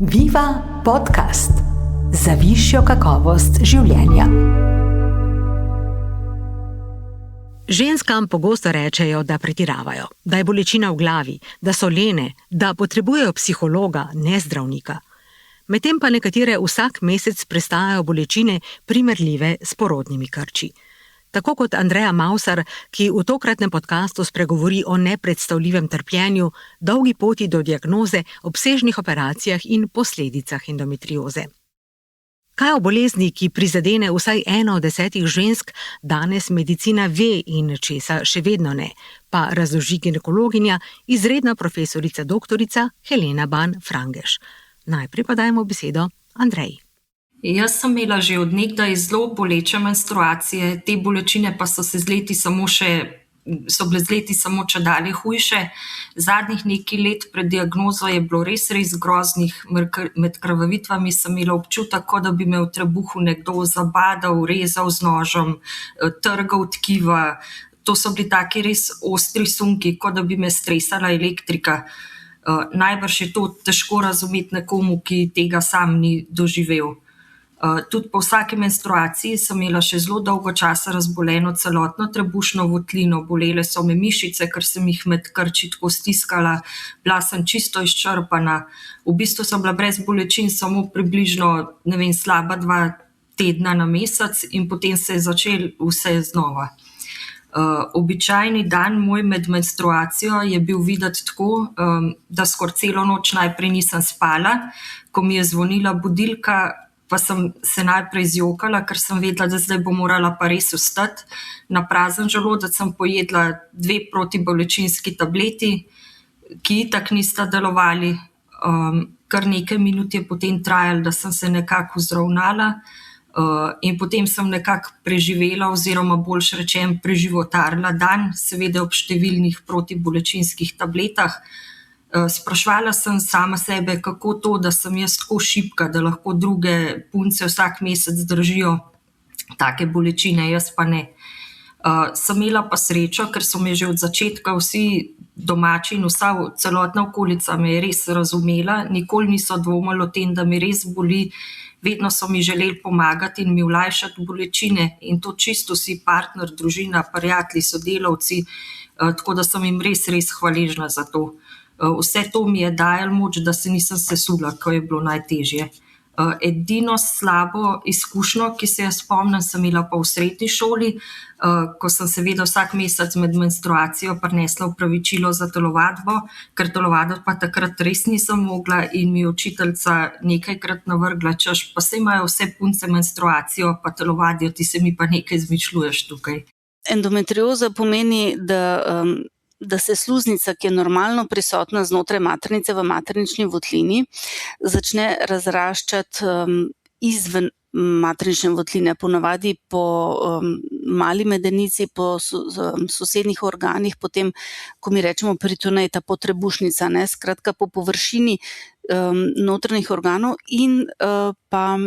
Viva podcast za višjo kakovost življenja. Ženskam pogosto rečejo, da pretiravajo, da je bolečina v glavi, da so lene, da potrebujejo psihologa, ne zdravnika. Medtem pa nekatere vsak mesec prestajajo bolečine primerljive s porodnimi krči. Tako kot Andreja Mavsar, ki v tokratnem podcastu spregovori o nepredstavljivem trpljenju, dolgi poti do diagnoze, obsežnih operacijah in posledicah endometrioze. Kaj o bolezni, ki prizadene vsaj 1 od 10 žensk, danes medicina ve in česa še vedno ne, pa razloži ginekologinja, izredna profesorica doktorica Helena Ban Frangeš. Najprej pa dajmo besedo Andreji. Jaz sem imela že od nekdaj zelo boleče menstruacije, te bolečine pa so bile z leti samo čedalje hujše. Zadnjih nekaj let pred diagnozo je bilo res groznih. Med krvavitvami sem imela občutek, kot da bi me v trebuhu nekdo zabadal, rezal z nožem, trgal tkiva. To so bili taki res ostri sunki, kot da bi me stresala elektrika. Najbrž je to težko razumeti nekomu, ki tega sam ni doživel. Tudi po vsaki menstruaciji sem imela še zelo dolgo časa razboleno celotno trebušno votlino, bolele so me mišice, ker sem jih med krči tako stiskala, bila sem čisto izčrpana. V bistvu sem bila brez bolečin samo približno, slaba 2 tedna na mesec in potem se je začelo vse znova. Običajni dan moj med menstruacijo je bil videti tako, da skoraj celo noč najprej nisem spala, ko mi je zvonila budilka, pa sem se najprej zjokala, ker sem vedela, da zdaj bom morala pa res vstati. Na prazen želodec sem pojedla 2 protibolečinski tableti, ki itak nista delovali. Kar nekaj minut je potem trajalo, da sem se nekako vzravnala in potem sem nekako preživela oziroma boljše rečem preživotarila dan, seveda ob številnih protibolečinskih tabletah. Sprašvala sem sama sebe, kako to, da sem jaz tako šibka, da lahko druge punce vsak mesec držijo take bolečine, jaz pa ne. Sem imela pa srečo, ker so me že od začetka vsi domači in vsa celotna okolica me je res razumela, nikoli niso dvomili o tem, da me res boli, vedno so mi želeli pomagati in mi olajšati bolečine in to čisto vsi partner, družina, prijatelji, sodelavci, tako da sem jim res hvaležna za to. Vse to mi je dajalo moč, da se nisem sesula, ko je bilo najtežje. Edino slabo izkušnjo, ki se jo spomnim, sem imela pa v srednji šoli, ko sem seveda vsak mesec med menstruacijo prinesla opravičilo za telovadbo, ker telovaditi pa takrat res nisem mogla in mi je učiteljica nekajkrat navrgla, češ, pa saj imajo vse punce menstruacijo, pa telovadijo, ti se mi pa nekaj izmišljuješ tukaj. Endometrioza pomeni, da se sluznica, ki je normalno prisotna znotraj maternice v maternični votlini, začne razraščati izven maternične votline, ponavadi po mali medenici, po sosednjih organih, potem, ko mi rečemo peritonejta, po trebušnica, skratka po površini notranjih organov in pa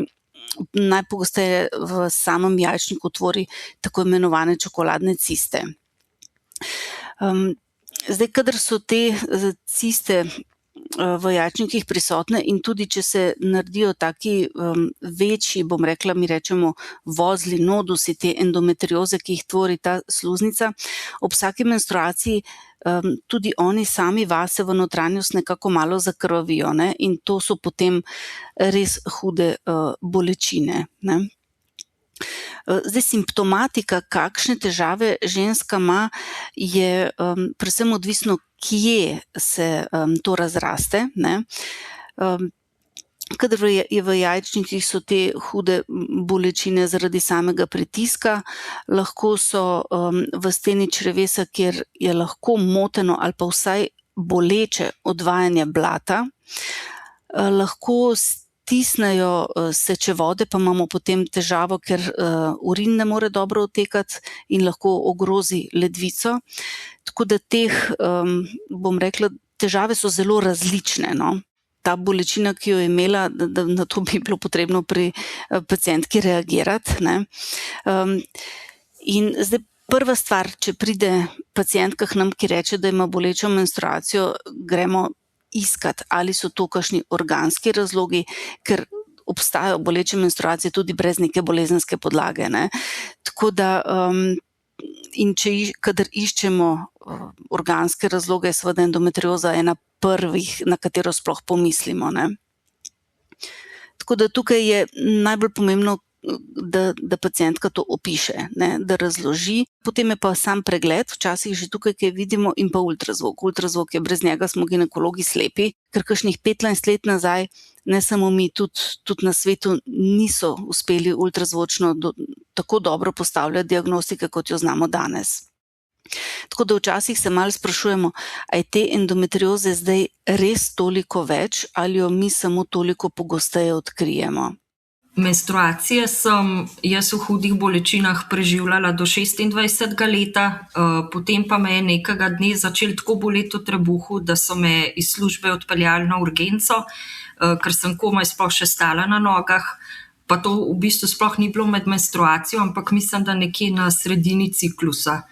najpogosteje v samem jajčniku tvori tako imenovane čokoladne ciste. Zdaj, kadar so te ciste v jajčnikih prisotne in tudi, če se naredijo taki večji, mi rečemo vozli, nodusi te endometrioze, ki jih tvori ta sluznica, ob vsaki menstruaciji tudi oni sami vase v notranjost nekako malo zakrvavijo, in to so potem res hude bolečine, Zdaj, simptomatika, kakšne težave ženska ima, je predvsem odvisno, kje se to razraste. Kadar je v jajčnikih, so te hude bolečine zaradi samega pritiska, lahko so v steni črevesa, kjer je lahko moteno ali pa vsaj boleče odvajanje blata, lahko stisnejo sečevode, pa imamo potem težavo, ker urin ne more dobro odtekati in lahko ogrozi ledvico. Tako da težave so zelo različne. Ta bolečina, ki jo je imela, na to bi bilo potrebno pri pacientki reagirati. In zdaj prva stvar, če pride pacientka k nam, ki reče, da ima bolečo menstruacijo, gremo iskati, ali so to kakšni organski razlogi, ker obstajajo boleče menstruacije tudi brez neke bolezenske podlage, ne. Tako da, in kadar iščemo organske razloge, je seveda endometrioza ena prvih, na katero sploh pomislimo, ne. Tako da tukaj je najbolj pomembno, da pacientka to opiše, ne, da razloži. Potem je pa sam pregled, včasih že tukaj, kaj vidimo, in pa ultrazvok. Ultrazvok je, brez njega smo ginekologi slepi, ker kakšnih 15 let nazaj, ne samo mi, tudi na svetu niso uspeli ultrazvočno tako dobro postavljati diagnostike, kot jo znamo danes. Tako da včasih se malo sprašujemo, a je te endometrioze zdaj res toliko več ali jo mi samo toliko pogosteje odkrijemo. Menstruacije sem jaz v hudih bolečinah preživljala do 26. leta, potem pa me je nekega dne začel tako boleti v trebuhu, da so me iz službe odpeljali na urgenco, ker sem komaj sploh še stala na nogah, pa to v bistvu sploh ni bilo med menstruacijo, ampak mislim, da nekje na sredini ciklusa.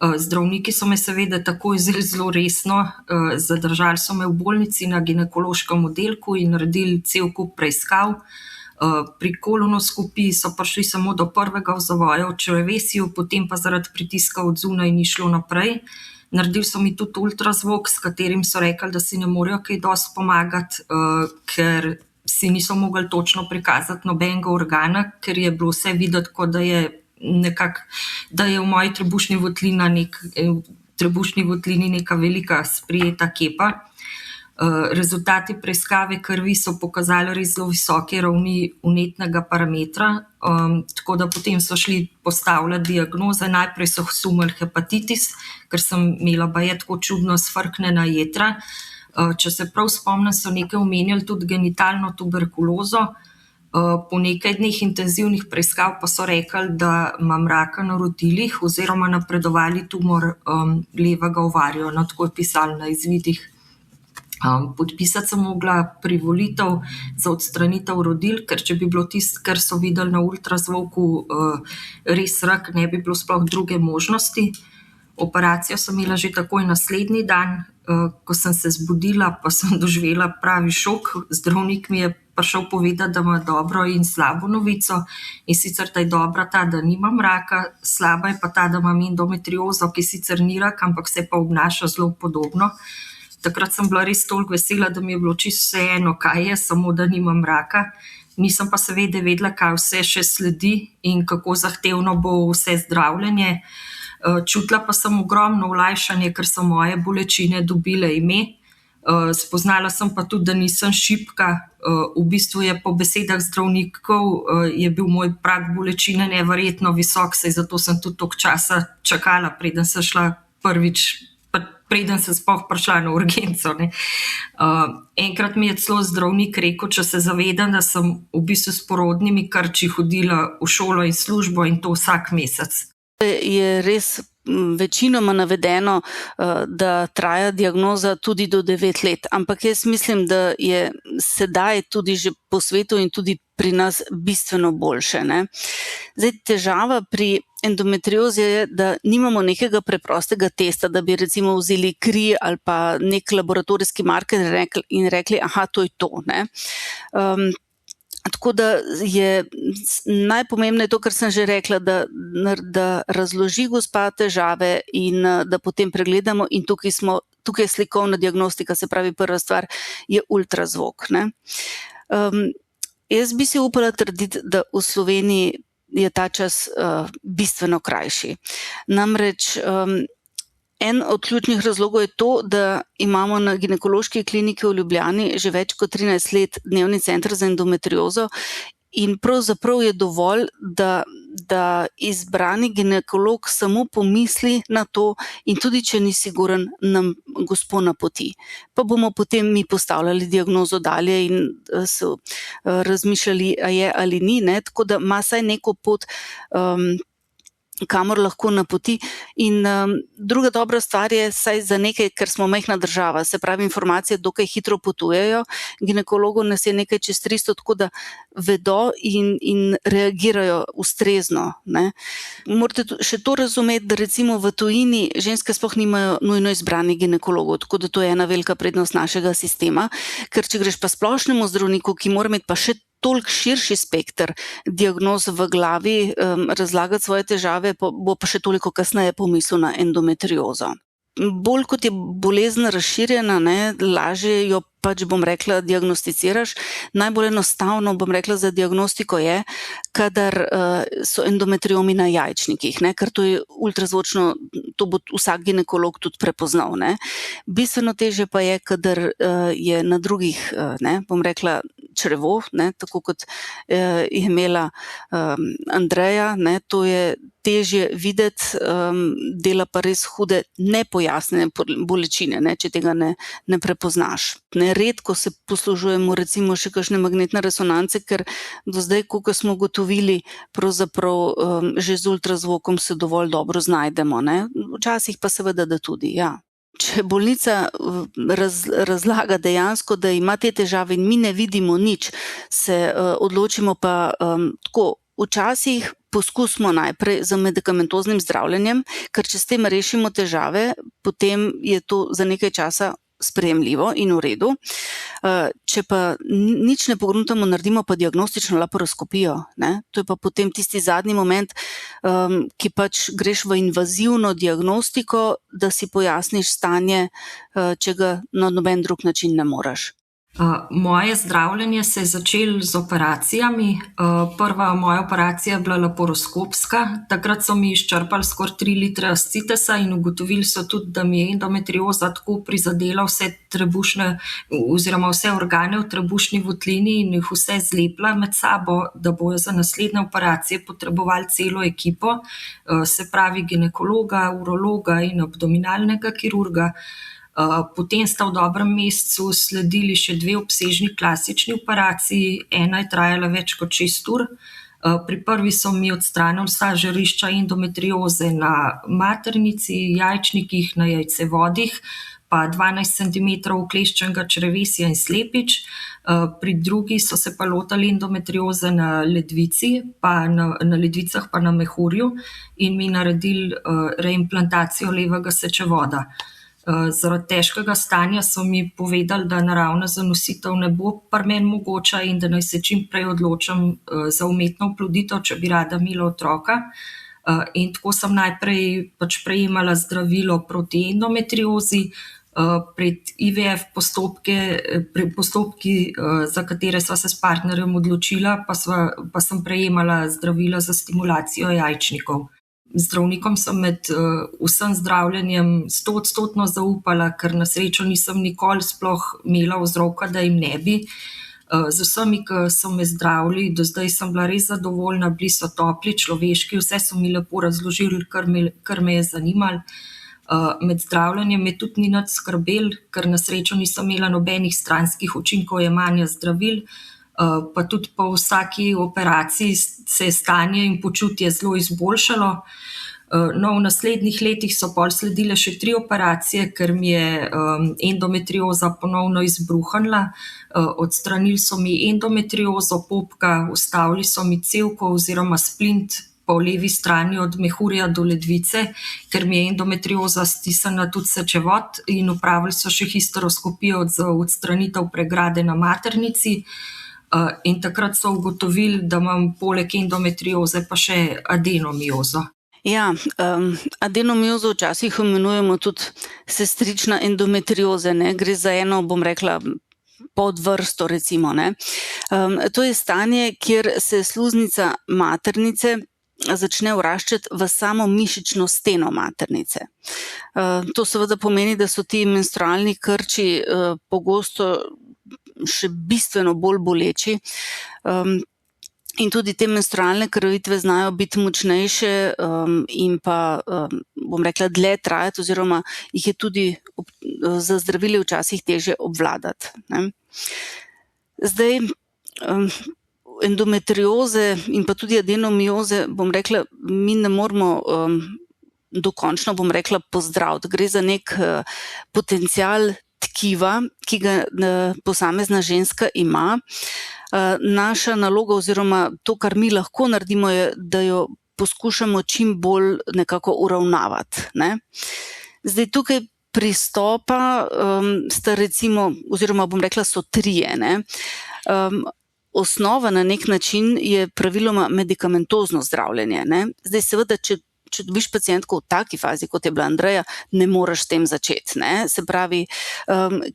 Zdravniki so me seveda takoj zelo resno, zadržali so me v bolnici na ginekološkem oddelku in naredili cel kup preiskav. Pri kolonoskopiji so prišli samo do prvega zavoja v črevesju, potem pa zaradi pritiska od zunaj ni šlo naprej. Naredili so mi tudi ultrazvok, s katerim so rekli, da si ne morejo kaj dosti pomagati, ker si niso mogli točno prikazati nobenega organa, ker je bilo vse videti, kot da je v moji trebušni votlini neka velika sprijeta kepa. Rezultati preiskave krvi so pokazali res zelo visoke ravni vnetnega parametra, tako da potem so šli postavljati diagnoze. Najprej so sumili hepatitis, ker sem imela baje tako čudno sfrknjena jetra. Če se prav spomnim, so nekaj omenjali tudi genitalno tuberkulozo. Po nekaj dneh intenzivnih preiskav pa so rekli, da imam raka na rodilih oziroma napredovali tumor levega ovarja, no, tako je pisalo na izvidih. Podpisati sem mogla privolitev za odstranitev rodil, ker če bi bilo tisto, kar so videli na ultrazvoku, res rak, ne bi bilo sploh druge možnosti. Operacijo sem imela že takoj naslednji dan, ko sem se zbudila, pa sem doživela pravi šok. Zdravnik mi je prišel povedati, da ima dobro in slabo novico, in sicer da je dobra ta, da nimam raka, slaba je pa ta, da imam endometriozo, ki sicer ni rak, ampak se pa obnaša zelo podobno. Takrat sem bila res toliko vesela, da mi je bilo čisto vseeno, kaj je, samo da nimam raka. Nisem pa seveda vedela, kaj vse še sledi in kako zahtevno bo vse zdravljenje. Čutila pa sem ogromno olajšanje, ker so moje bolečine dobile ime. Spoznala sem pa tudi, da nisem šibka. V bistvu je po besedah zdravnikov je bil moj prag bolečine neverjetno visok, saj zato sem tudi toliko časa čakala, preden sem sploh prišla na urgenco, ne. Enkrat mi je celo zdravnik rekel, če se zavedam, da sem v bistvu s porodnimi krči hodila v šolo in službo in to vsak mesec. Je res večinoma navedeno, da traja diagnoza tudi do 9 let, ampak jaz mislim, da je sedaj tudi že po svetu in tudi pri nas bistveno boljše, ne. Zdaj, težava pri endometriozi je, da nimamo nekega preprostega testa, da bi recimo vzeli kri ali pa nek laboratorijski marker in rekli, aha, to je to, ne. Tako da je najpomembneje to, kar sem že rekla, da razloži gospa težave in da potem pregledamo, in tukaj je slikovna diagnostika, se pravi prva stvar je ultrazvok, ne. Jaz bi si upala trditi, da v Sloveniji je ta čas bistveno krajši. Namreč en od ključnih razlogov je to, da imamo na ginekološki kliniki v Ljubljani že več kot 13 let dnevni center za endometriozo in pravzaprav je dovolj, da izbrani ginekolog samo pomisli na to in tudi, če ni siguren, nam gospo napoti. Pa bomo potem mi postavljali diagnozo dalje in se razmišljali, a je ali ni, ne, tako da ima saj neko pot kamor lahko napoti. In druga dobra stvar je, saj za nekaj, ker smo majhna država, se pravi, informacije dokaj hitro potujejo, ginekologov nas je nekaj čez 300, tako da vedo in reagirajo ustrezno, ne. Morate še to razumeti, da recimo v tujini ženske sploh nimajo nujno izbranih ginekologov, tako da to je ena velika prednost našega sistema, ker če greš pa splošnemu zdravniku, ki mora imeti pa še toliko širši spekter diagnoz v glavi, razlagati svoje težave, bo pa še toliko kasneje pomislil na endometriozo. Bolj kot je bolezen razširjena, ne, lažje jo pač, bom rekla, diagnosticiraš. Najbolj enostavno, bom rekla, za diagnostiko je, kadar so endometriomi na jajčnikih, ne, ker to je ultrazvočno, to bo vsak ginekolog tudi prepoznal, ne. Bistveno težje pa je, kadar je na drugih, ne, bom rekla, črevo, ne, tako kot je imela Andreja, ne, to je težje videti, dela pa res hude nepojasnjene bolečine, ne, če tega ne prepoznaš. Redko se poslužujemo recimo še kakšne magnetne resonance, ker do zdaj, koliko smo ugotovili, pravzaprav že z ultrazvokom se dovolj dobro znajdemo, ne. Včasih pa seveda, da tudi, ja. Če bolnica razlaga dejansko, da ima te težave in mi ne vidimo nič, se odločimo pa tako, včasih poskusimo najprej z medikamentoznim zdravljenjem, ker če s tem rešimo težave, potem je to za nekaj časa sprejemljivo in v redu. Če pa nič ne pogruntamo, naredimo pa diagnostično laparoskopijo, ne? To je pa potem tisti zadnji moment, ki pač greš v invazivno diagnostiko, da si pojasniš stanje, če ga na noben drug način ne moreš. Moje zdravljenje se je začelo z operacijami. Prva moja operacija je bila laparoskopska. Takrat so mi izčrpali skoraj 3 litre ascitesa in ugotovili so tudi, da mi je endometrioza tako prizadela vse trebušne oziroma vse organe v trebušni votlini in jih vse zlepla med sabo, da bojo za naslednje operacije potrebovali celo ekipo, se pravi ginekologa, urologa in abdominalnega kirurga. Potem sta v dobrem mesecu sledili še 2 obsežni klasični operaciji, ena je trajala več kot 6 ur. Pri prvi so mi odstranili vsa žarišča endometrioze na maternici, jajčnikih, na jajcevodih, pa 12 cm ukleščenega črevesja in slepič. Pri drugi so se pa lotili endometrioze na ledvici, pa na ledvicah pa na mehurju in mi naredili reimplantacijo levega sečevoda. Zaradi težkega stanja so mi povedali, da naravna zanositev ne bo pri meni mogoča in da naj se čim prej odločim za umetno oploditev, če bi rada imela otroka. In tako sem najprej pač prejemala zdravilo proti endometriozi, pred IVF postopki, za katere sva se s partnerjem odločila, pa sem prejemala zdravila za stimulacijo jajčnikov. Zdravnikom sem med vsem zdravljenjem 100% zaupala, ker na srečo nisem nikoli sploh imela vzroka, da jim ne bi. Z vsemi, ki so me zdravili, do zdaj sem bila res zadovoljna, bili so topli, človeški, vse so mi lepo razložili, kar me je zanimalo. Med zdravljenjem me tudi ni nič skrbel, ker na srečo nisem imela nobenih stranskih učinkov jemanja zdravil, pa tudi po vsaki operaciji se je stanje in počutje zelo izboljšalo. No, v naslednjih letih so pol sledile še 3 operacije, ker mi je endometrioza ponovno izbruhnila. Odstranili so mi endometriozo popka, vstavili so mi cevko oziroma splint po levi strani od mehurja do ledvice, ker mi je endometrioza stisnila tudi sečevod in opravili so še histeroskopijo za odstranitev pregrade na maternici. In takrat so ugotovili, da imam poleg endometrioze pa še adenomiozo. Ja, adenomiozo včasih imenujemo tudi sestrična endometrioze, ne, gre za eno, bom rekla, podvrsto recimo, ne. To je stanje, kjer se sluznica maternice začne vraščati v samo mišično steno maternice. To seveda pomeni, da so ti menstrualni krči pogosto še bistveno bolj boleči. In tudi te menstrualne krvavitve znajo biti močnejše in pa, bom rekla, dlje trajati oziroma jih je tudi za zdravili včasih težje obvladati, ne. Zdaj, endometrioze in pa tudi adenomioze, bom rekla, mi ne moramo dokončno, bom rekla, pozdraviti. Gre za nek potencial tkiva, ki ga posamezna ženska ima. Naša naloga oziroma to, kar mi lahko naredimo, je, da jo poskušamo čim bolj nekako uravnavati, ne. Zdaj tukaj pristopa sta recimo, oziroma bom rekla, so trije, ne. Osnova na nek način je praviloma medikamentozno zdravljenje, ne. Zdaj seveda, če dobiš pacientko v taki fazi, kot je bila Andreja, ne moreš s tem začeti, ne. Se pravi,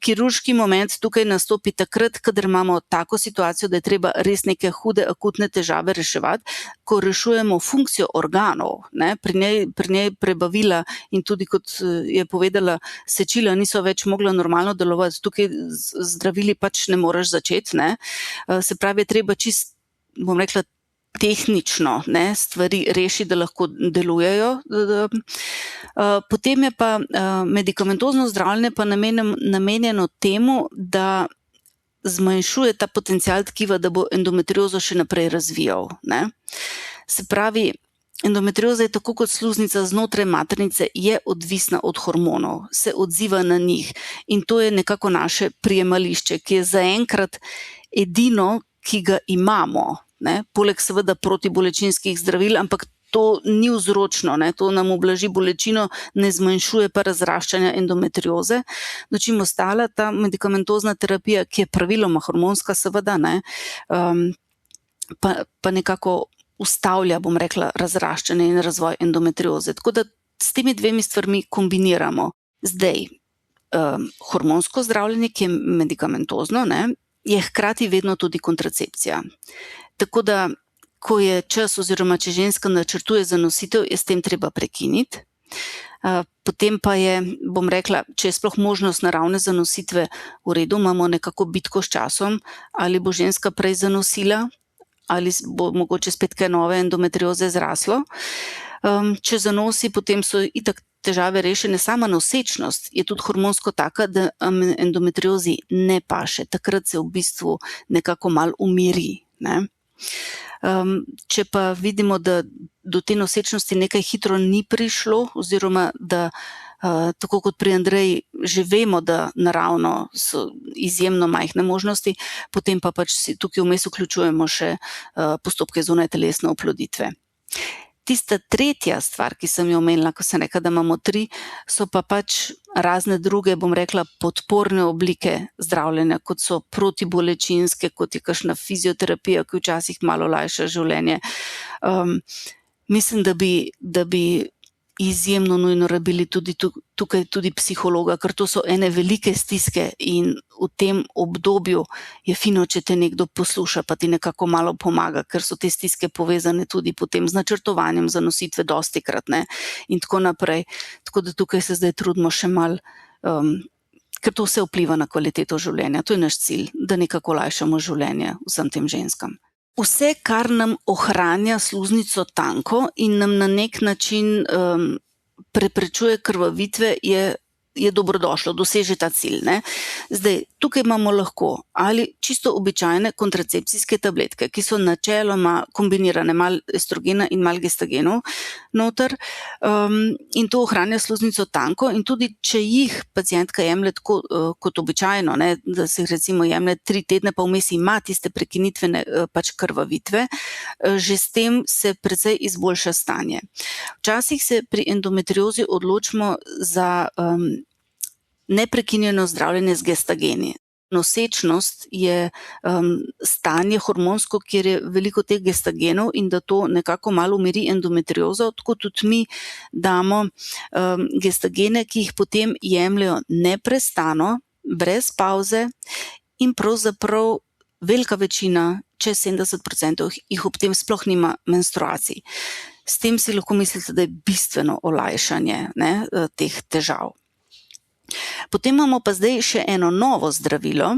kirurški moment tukaj nastopi takrat, kadar imamo tako situacijo, da je treba res neke hude akutne težave reševati, ko rešujemo funkcijo organov, ne. Pri njej prebavila in tudi, kot je povedala, sečila niso več mogla normalno delovati, tukaj zdravili pač ne moreš začeti, ne. Se pravi, je treba čist, bom rekla, tehnično, ne, stvari reši, da lahko delujejo. Potem je pa medikamentozno zdravljenje pa namenjeno temu, da zmanjšuje ta potencial tkiva, da bo endometriozo še naprej razvijal, ne. Se pravi, endometrioza je tako kot sluznica znotraj maternice, je odvisna od hormonov, se odziva na njih in to je nekako naše prijemališče, ki je zaenkrat edino, ki ga imamo, ne, poleg seveda protibolečinskih zdravil, ampak to ni vzročno, ne, to nam ublaži bolečino, ne zmanjšuje pa razraščanja endometrioze. Dočim ostala ta medikamentozna terapija, ki je praviloma hormonska seveda, ne, pa nekako ustavlja, bom rekla, razraščanje in razvoj endometrioze. Tako da s temi dvemi stvarmi kombiniramo. Zdaj, hormonsko zdravljenje, ki je medikamentozno, ne, je hkrati vedno tudi kontracepcija. Tako da, ko je čas oziroma če ženska načrtuje zanositev, je s tem treba prekiniti. Potem pa je, bom rekla, če je sploh možnost naravne zanositve, v redu, imamo nekako bitko s časom, ali bo ženska prej zanosila, ali bo mogoče spet kaj nove endometrioze zraslo. Če zanosi, potem so itak težave rešene, sama nosečnost je tudi hormonsko taka, da endometriozi ne paše. Takrat se v bistvu nekako malo umiri, ne. Če pa vidimo, da do te nosečnosti nekaj hitro ni prišlo, oziroma da tako kot pri Andreji že vemo, da naravno so izjemno majhne možnosti, potem pa pač si tukaj vmes vključujemo še postopke zunajtelesne oploditve. Tista tretja stvar, ki sem jo omenila, ko sem rekla, da imamo 3, so pa pač razne druge, bom rekla, podporne oblike zdravljenja, kot so protibolečinske, kot je kakšna fizioterapija, ki včasih malo lajša življenje. Mislim, da bi izjemno nujno rabili tukaj tudi psihologa, ker to so ene velike stiske in v tem obdobju je fino, če te nekdo posluša, pa ti nekako malo pomaga, ker so te stiske povezane tudi potem z načrtovanjem zanositve dostikrat, ne, in tako naprej. Tako da tukaj se zdaj trudimo še malo, ker to vse vpliva na kvaliteto življenja. To je naš cilj, da nekako lajšamo življenje vsem tem ženskam. Vse, kar nam ohranja sluznico tanko in nam na nek način preprečuje krvavitve, je dobrodošlo, doseže ta cilj, ne. Zdaj, tukaj imamo lahko ali čisto običajne kontracepcijske tabletke, ki so načeloma kombinirane, malo estrogena in malo gestagenov noter, in to ohranja sluznico tanko, in tudi če jih pacientka jemlje tako kot običajno, ne, da se recimo jemlje 3 tedne, pa vmes ima tiste prekinitvene pač krvavitve, že s tem se precej izboljša stanje. Včasih se pri endometriozi odločimo za neprekinjeno zdravljenje z gestageni. Nosečnost je stanje hormonsko, kjer je veliko teh gestagenov in da to nekako malo umiri endometriozo, tako tudi mi damo gestagene, ki jih potem jemljajo neprestano, brez pavze in pravzaprav velika večina, čez 70%, jih ob tem sploh nima menstruacij. S tem si lahko mislite, da je bistveno olajšanje, ne, teh težav. Potem imamo pa zdaj še eno novo zdravilo,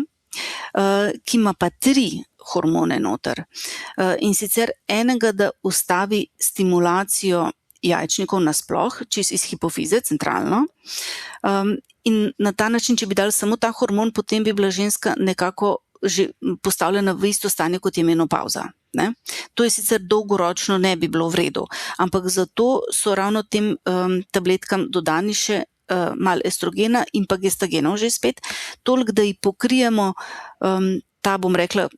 ki ima pa 3 hormone noter. In sicer enega, da ustavi stimulacijo jajčnikov nasploh, čisto iz hipofize, centralno. In na ta način, če bi dali samo ta hormon, potem bi bila ženska nekako že postavljena v isto stanje, kot je menopauza. Ne? To je sicer dolgoročno ne bi bilo v redu, ampak zato so ravno tem tabletkam dodani še malo estrogena in pa gestagenov že spet, toliko, da ji pokrijemo ta, bom rekla,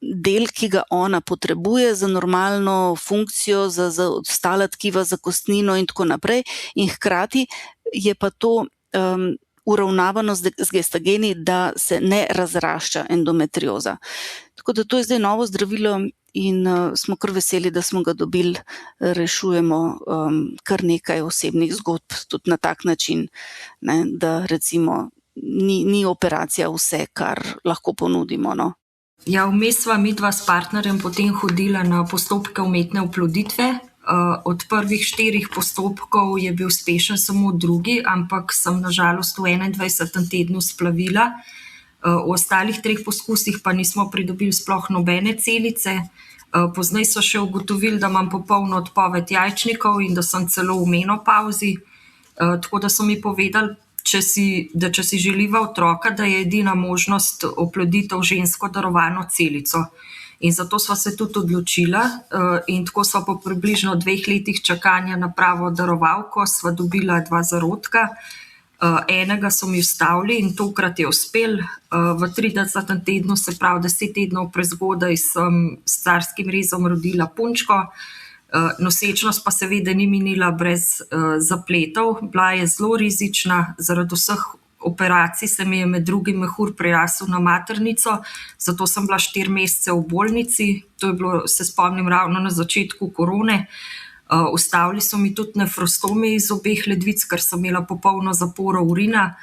del, ki ga ona potrebuje za normalno funkcijo, za ostala tkiva, za kostnino in tako naprej, in hkrati je pa to uravnavano z gestageni, da se ne razrašča endometrioza. Tako da to je zdaj novo zdravilo in smo kar veseli, da smo ga dobili, rešujemo kar nekaj osebnih zgodb tudi na tak način, ne, da recimo ni operacija vse, kar lahko ponudimo. No. Ja, vmes sva midva s partnerjem potem hodila na postopke umetne oploditve. Od prvih 4 postopkov je bil uspešen samo drugi, ampak sem nažalost v 21. tednu splavila. V ostalih 3 poskusih pa nismo pridobili sploh nobene celice. Poznaj so še ugotovili, da imam popolno odpoved jajčnikov in da sem celo v menopauzi. Tako da so mi povedali, če si želiva otroka, da je edina možnost oploditev žensko darovano celico. In zato sva se tudi odločila in tako sva po približno 2 letih čakanja na pravo darovalko sva dobila 2 zarodka. Enega so mi vstavili in tokrat je uspel. V 30. tednu, se pravi 10 tednov prezgodaj, sem s carskim rezom rodila punčko. Nosečnost pa seveda ni minila brez zapletov. Bila je zelo rizična, zaradi vseh operacij se mi je med drugim mehur prerasel na maternico, zato sem bila 4 mesece v bolnici. To je bilo, se spomnim, ravno na začetku korone. Ustavili so mi tudi nefrostome iz obeh ledvic, ker sem imela popolno zaporo urina.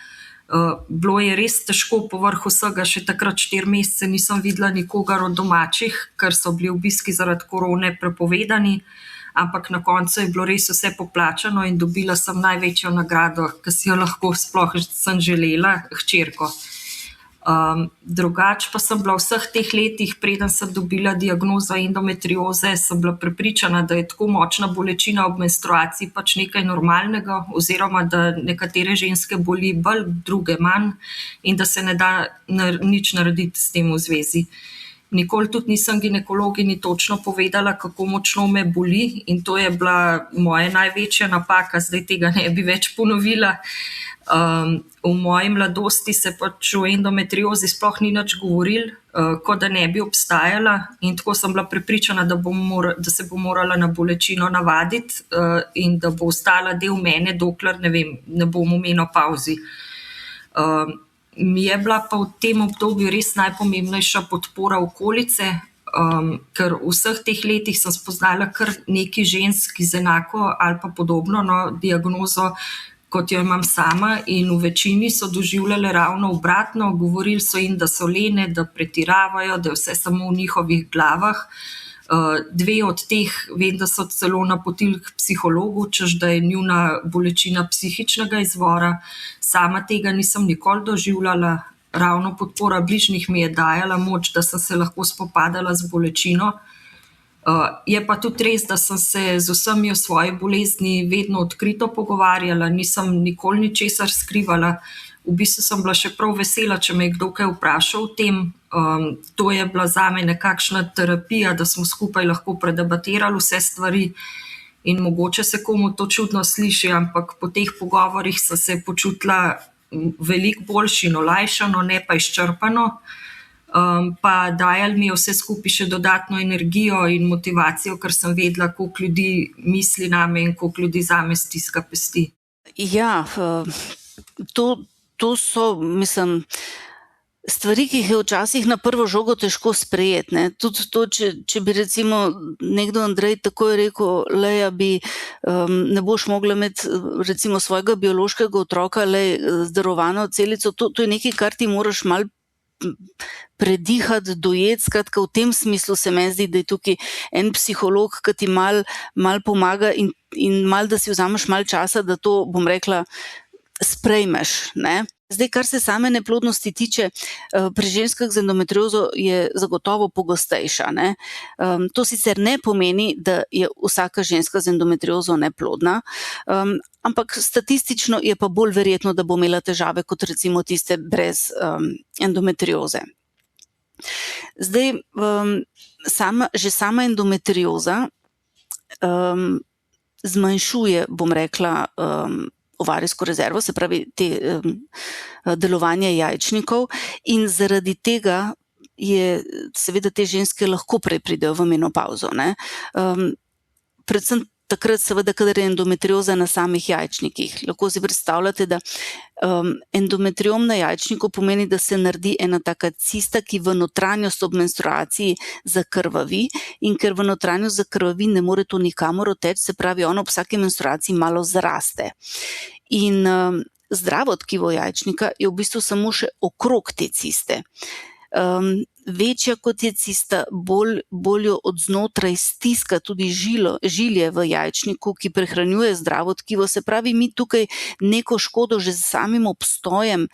Bilo je res težko, povrh vsega, še takrat 4 mesece nisem videla nikogar od domačih, ker so bili obiski zaradi korone prepovedani, ampak na koncu je bilo res vse poplačano in dobila sem največjo nagrado, ki si jo lahko sploh sem želela, hčerko. Drugače pa sem bila v vseh teh letih, preden sem dobila diagnozo endometrioze, sem bila prepričana, da je tako močna bolečina ob menstruaciji pač nekaj normalnega, oziroma da nekatere ženske boli bolj, druge manj in da se ne da nič narediti s tem v zvezi. Nikoli tudi nisem ginekologinji točno povedala, kako močno me boli, in to je bila moja največja napaka, zdaj tega ne bi več ponovila. V moji mladosti se pač o endometriozi sploh ni nič govoril, kot da ne bi obstajala, in tako sem bila prepričana, da se bom morala na bolečino navaditi in da bo ostala del mene, dokler ne bom v menopauzi. Mi je bila pa v tem obdobju res najpomembnejša podpora okolice, ker v vseh teh letih sem spoznala kar nekaj žensk z enako ali pa podobno diagnozo, kot jo imam sama, in v večini so doživljale ravno obratno. Govorili so jim, da so lene, da pretiravajo, da je vse samo v njihovih glavah. 2 od teh vem, da so celo napotili k psihologu, češ da je njuna bolečina psihičnega izvora. Sama tega nisem nikoli doživljala. Ravno podpora bližnjih mi je dajala moč, da sem se lahko spopadala z bolečino. Je pa tudi res, da sem se z vsemi o svoji bolezni vedno odkrito pogovarjala, nisem nikoli ničesar skrivala. V bistvu sem bila še prav vesela, če me je kdo kaj vprašal o tem. To je bila zame nekakšna terapija, da smo skupaj lahko predebatirali vse stvari, in mogoče se komu to čudno sliši, ampak po teh pogovorih sem se počutila veliko boljše in olajšano, ne pa izčrpano. Pa dajal mi je vse skupaj še dodatno energijo in motivacijo, ker sem vedela, koliko ljudi misli name in koliko ljudi zame stiska pesti. Ja, to so, mislim, stvari, ki jih je včasih na prvo žogo težko sprejeti. Ne? Tudi to, če bi recimo nekdo, Andrej, takoj rekel, Leja, ne boš mogla imeti recimo svojega biološkega otroka, zdarovano celico, to je nekaj, kar ti moraš malo predihati, dojeti. Skratka, v tem smislu se meni zdi, da je tukaj en psiholog, ki ti mal pomaga in mal, da si vzameš mal časa, da to, bom rekla, sprejmeš. Ne? Zdaj, kar se same neplodnosti tiče, pri ženskah z endometriozo je zagotovo pogostejša. Ne? To sicer ne pomeni, da je vsaka ženska z endometriozo neplodna, ampak statistično je pa bolj verjetno, da bo imela težave kot recimo tiste brez endometrioze. Zdaj, že sama endometrioza zmanjšuje, bom rekla, ovarijsko rezervo, se pravi delovanje jajčnikov, in zaradi tega seveda te ženske lahko prej pridejo v menopavzo, ne. Predvsem takrat seveda, kadar je endometrioza na samih jajčnikih. Lahko si predstavljate, da endometriom na jajčniku pomeni, da se naredi ena taka cista, ki v notranjost ob menstruaciji zakrvavi, in ker v notranjost zakrvavi, ne more to nikamor odteči, se pravi, ona ob vsaki menstruaciji malo zraste. In zdravo tkivo jajčnika je v bistvu samo še okrog te ciste. Večja kot je cista, bolj jo od znotraj stiska tudi žilje v jajčniku, ki prehranjuje zdravo tkivo. Se pravi, mi tukaj neko škodo že z samim obstojem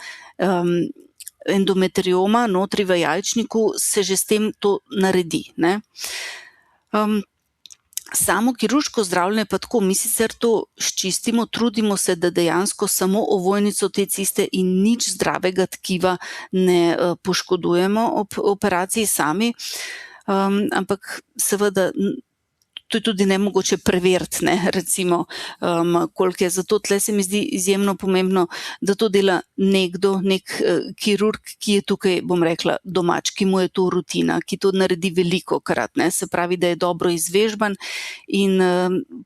endometrioma notri v jajčniku se že s tem to naredi, ne. Samo kirurško zdravljenje pa tako, mi sicer to sčistimo, trudimo se, da dejansko samo ovojnico te ciste in nič zdravega tkiva ne poškodujemo ob operaciji sami, ampak seveda to je tudi nemogoče preveriti, ne, recimo, koliko je. Zato tle se mi zdi izjemno pomembno, da to dela nek kirurg, ki je tukaj, bom rekla, domač, ki mu je to rutina, ki to naredi velikokrat, ne, se pravi, da je dobro izvežban in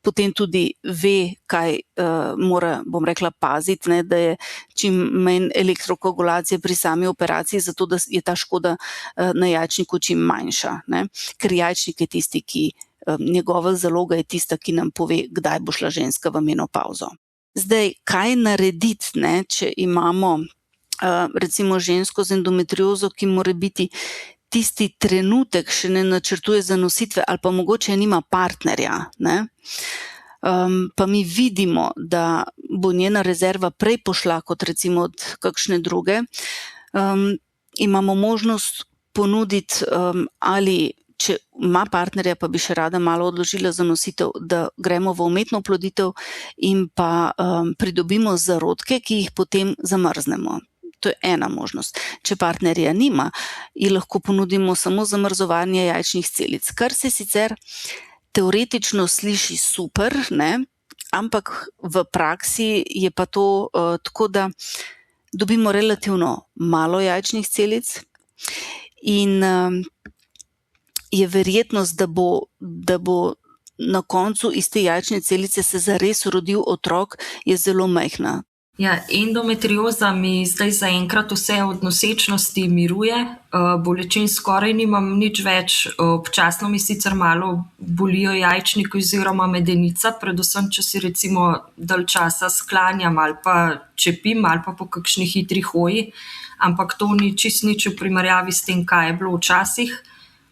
potem tudi ve, kaj mora, bom rekla, paziti, ne, da je čim manj elektrokoagulacije pri sami operaciji, zato da je ta škoda na jajčniku čim manjša, ne, ker jajčnik je tisti, njegova zaloga je tista, ki nam pove, kdaj bo šla ženska v menopavzo. Zdaj, kaj narediti, ne, če imamo recimo žensko z endometriozo, ki mora biti tisti trenutek še ne načrtuje zanositve ali pa mogoče nima partnerja, ne, pa mi vidimo, da bo njena rezerva prej pošla kot recimo od kakšne druge, imamo možnost ponuditi ali če ima partnerja, pa bi še rada malo odložila zanositev, da gremo v umetno oploditev in pa pridobimo zarodke, ki jih potem zamrznemo. To je ena možnost. Če partnerja nima, ji lahko ponudimo samo zamrzovanje jajčnih celic, kar se sicer teoretično sliši super, ne, ampak v praksi je pa to tako, da dobimo relativno malo jajčnih celic in je verjetnost, da bo na koncu iz te jajčne celice se zares rodil otrok, je zelo majhna. Ja, endometrioza mi zdaj zaenkrat vse od nosečnosti miruje, bolečin skoraj nimam nič več, občasno mi sicer malo bolijo jajčniki oziroma medenica, predvsem če si recimo dalj časa sklanjam ali pa čepim ali pa po kakšni hitri hoji, ampak to ni čist nič v primerjavi s tem, kaj je bilo včasih.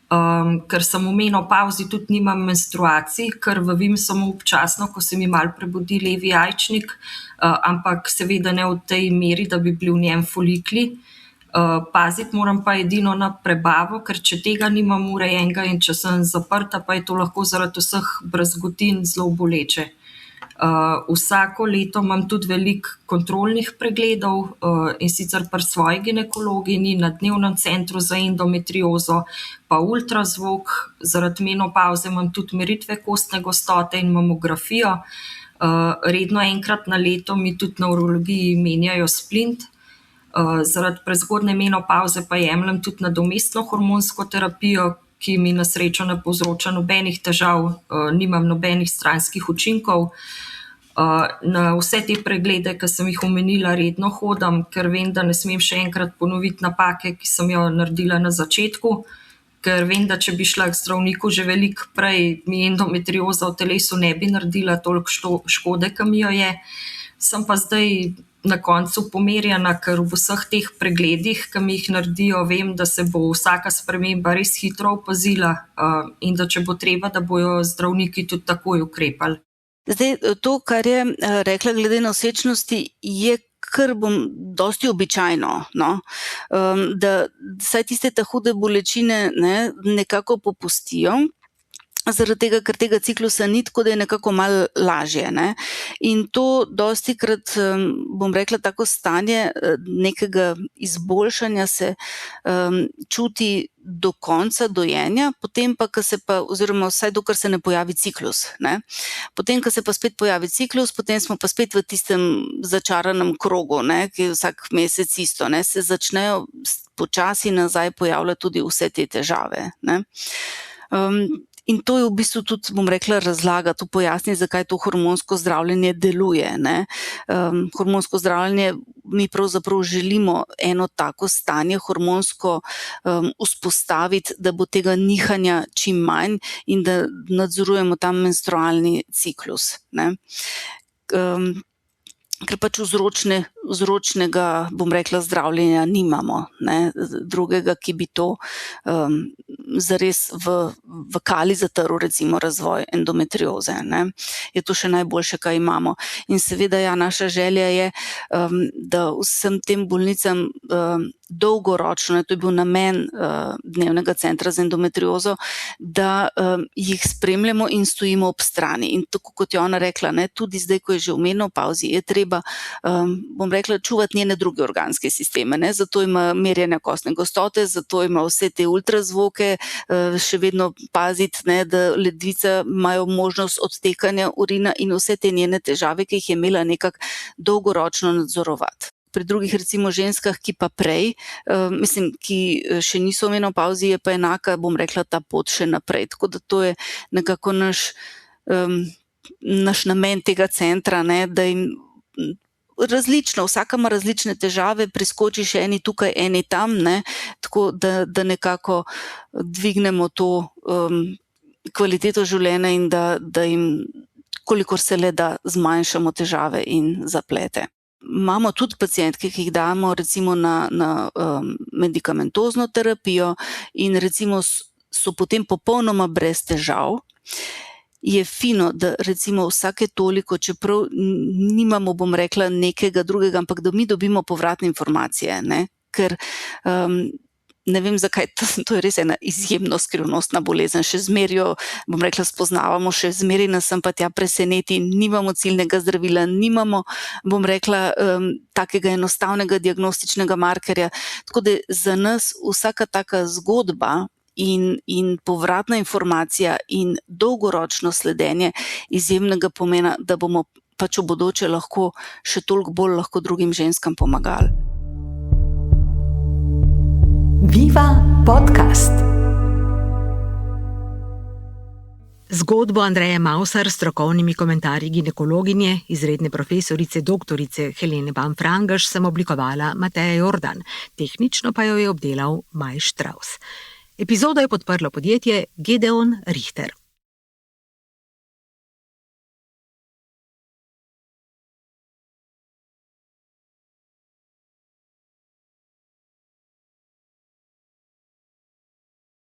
Ker sem v menopavzi tudi nimam menstruacij, krvavim samo občasno, ko se mi malo prebudi levi jajčnik, ampak seveda ne v tej meri, da bi bili v njem folikli. Paziti moram pa edino na prebavo, ker če tega nimam urejenega in če sem zaprta, pa je to lahko zaradi vseh brazgotin zelo boleče. Vsako leto imam tudi veliko kontrolnih pregledov in sicer pri svoji ginekologinji na dnevnem centru za endometriozo, pa ultrazvok, zaradi menopavze imam tudi meritve kostne gostote in mamografijo. Redno enkrat na leto mi tudi na urologiji menjajo splint. Zaradi prezgodnje menopavze pa jemljem tudi nadomestno hormonsko terapijo, ki mi na srečo ne povzroča nobenih težav, nimam nobenih stranskih učinkov. Na vse te preglede, ki sem jih omenila, redno hodam, ker vem, da ne smem še enkrat ponoviti napake, ki sem jo naredila na začetku, ker vem, da če bi šla k zdravniku že veliko prej, mi endometrioza v telesu ne bi naredila toliko škode, ki mi jo je. Sem pa zdaj na koncu pomerjena, ker v vseh teh pregledih, ki mi jih naredijo, vem, da se bo vsaka sprememba res hitro opazila in da če bo treba, da bojo zdravniki tudi takoj ukrepali. Zdaj, to, kar je rekla glede nosečnosti, je kar dosti običajno, no? Da saj tiste ta hude bolečine nekako popustijo. zaradi tega, ker tega ciklusa ni, tako da je nekako malo lažje. Ne? In to dostikrat, bom rekla, tako stanje nekega izboljšanja se čuti do konca dojenja, potem pa, oziroma vsaj dokler se ne pojavi ciklus. Ne? Potem, ko se pa spet pojavi ciklus, potem smo pa spet v tistem začaranem krogu, ne? Ki je vsak mesec isto, ne? Se začnejo počasi nazaj pojavljati tudi vse te težave. Ne? In to je v bistvu tudi, bom rekla, razlaga, to pojasni, zakaj to hormonsko zdravljenje deluje. Ne? Hormonsko zdravljenje, mi pravzaprav želimo eno tako stanje hormonsko vzpostaviti, da bo tega nihanja čim manj in da nadzorujemo ta menstrualni ciklus. Ne? Ker pač vzročnega, bom rekla, zdravljenja nimamo, ne, drugega, ki bi to zares v kali zatrl, recimo razvoj endometrioze. Ne. Je to še najboljše, kaj imamo. In seveda, ja, naša želja je, da vsem tem bolnicam dolgoročno, to je bil namen dnevnega centra za endometriozo, da jih spremljamo in stojimo ob strani. In tako kot je ona rekla, ne, tudi zdaj, ko je že v menopavzi, je treba, bom rekla, čuvati njene druge organske sisteme. Ne. Zato ima merjenja kostne gostote, zato ima vse te ultrazvoke, še vedno paziti, ne, da ledvice imajo možnost odtekanja urina in vse te njene težave, ki jih je imela nekako dolgoročno nadzorovati. Pri drugih, recimo ženskah, ki pa prej, ki še niso v menopavzi, je pa enaka, bom rekla, ta pot še naprej. Tako da to je nekako naš namen tega centra, ne, da jim različno, vsaka ima različne težave, priskoči še eni tukaj, eni tam, ne, tako da nekako dvignemo to kvaliteto življenja in da jim, kolikor se le da, zmanjšamo težave in zaplete. Imamo tudi pacientke, ki jih damo recimo na medikamentozno terapijo in recimo so potem popolnoma brez težav. Je fino, da recimo vsake toliko, čeprav nimamo, bom rekla, nekega drugega, ampak da mi dobimo povratne informacije, ne? Ker ne vem zakaj, to je res ena izjemno skrivnostna bolezen, še zmeraj jo, bom rekla, spoznavamo, še zmeraj nas pa tja preseneti, nimamo ciljnega zdravila, nimamo, bom rekla, takega enostavnega diagnostičnega markerja, tako da za nas vsaka taka zgodba in povratna informacija in dolgoročno sledenje izjemnega pomena, da bomo pač v bodoče lahko še toliko bolj lahko drugim ženskam pomagali. Viva podcast. Zgodbo Andreje Mauser s strokovnimi komentarji ginekologinje, izredne profesorice doktorice Helene Bam-Frangež sem oblikovala Mateja Jordan, tehnično pa jo je obdelal Maj Štravs. Epizodo je podprlo podjetje Gedeon Richter.